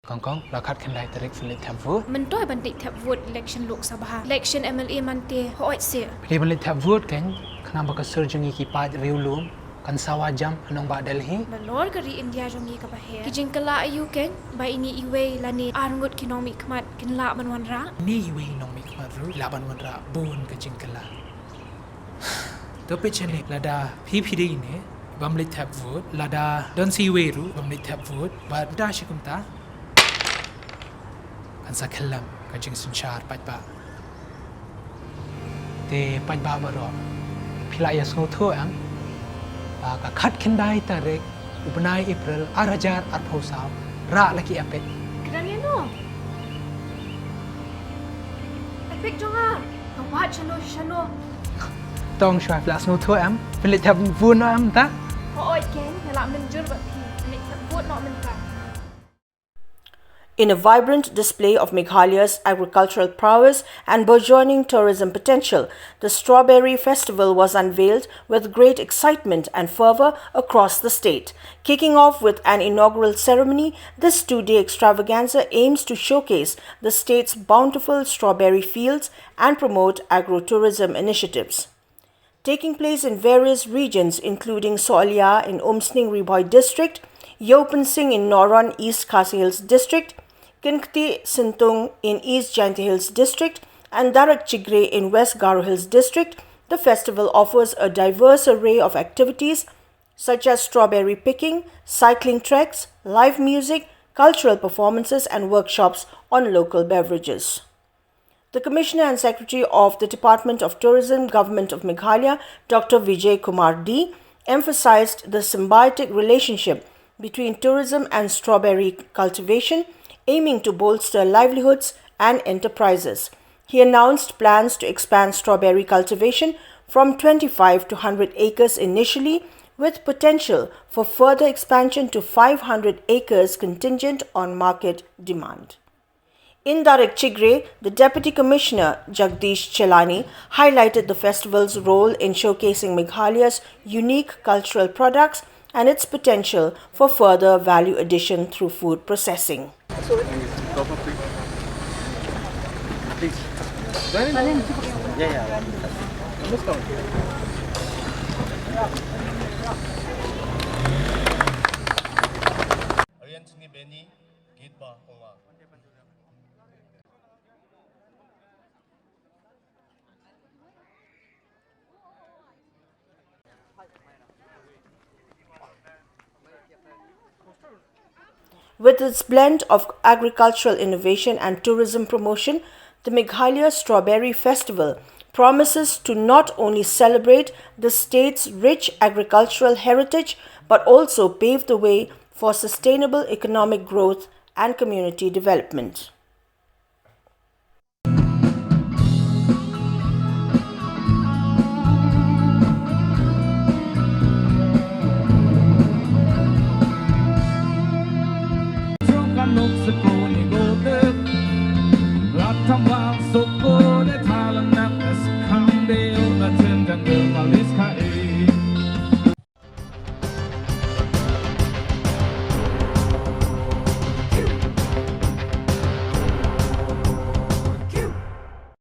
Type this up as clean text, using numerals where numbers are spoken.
Kong la khat khan lai tarik filit thap vote มันต้อยบันติแทบโหวต election โลกสภา election MLA มันเตหอยเสีย พลีบันลิthap vote kan khana ba ka surjungi ki pa riu lum kan sawa jam anong ba Delhi ละลอร์กรีอินเดียจงยีกับเฮกิจิงกะลาอายุเก่งใบนี้อีเวลานีอารงดกินอมิกมัดกินละมันวันระ ni we nong mi khma ru la ban wan ra bun ka jingkala to pe chene la da phi phi dei ne bam li thap vote la da don si we ru bam li thap vote ba da shikum ta kan sa khalam ka jing sun char pat ba te pat ba ba ro phila ya so tho am ba ka khat khin dai tarik upnai April arajar ar phosam ra laki apet กระเนียโนไอพิกจงอ่ะกว่าชโน tong shwa plus no tho am filit thap vote no am ta พอออยเก่งแต่ละมันจุดแบบพี่นี่แทบโหวตเนาะมันกัน In a vibrant display of Meghalaya'S agricultural prowess and burgeoning tourism potential, the Strawberry Festival was unveiled with great excitement and fervor across the state. Kicking off with an inaugural ceremony, this two-day extravaganza aims to showcase the state's bountiful strawberry fields and promote agro-tourism initiatives. Taking place in various regions including Soalia in Umsning Riboy District, Yopansing in Noron East Khasi Hills District, Kinkti Sintung in East Jaintia Hills District, and Darak Chigre in West Garo Hills District, the festival offers a diverse array of activities such as strawberry picking, cycling treks, live music, cultural performances, and workshops on local beverages. The Commissioner and Secretary of the Department of Tourism, Government of Meghalaya, Dr. Vijay Kumar D, emphasized the symbiotic relationship between tourism and strawberry cultivation, aiming to bolster livelihoods and enterprises. He announced plans to expand strawberry cultivation from 25 to 100 acres initially, with potential for further expansion to 500 acres contingent on market demand. In Darak Chigre, the Deputy Commissioner Jagdish Chelani highlighted the festival's role in showcasing Meghalaya'S unique cultural products and its potential for further value addition through food processing. With its blend of agricultural innovation and tourism promotion, the Meghalaya Strawberry Festival promises to not only celebrate the state's rich agricultural heritage but also pave the way for sustainable economic growth and community development.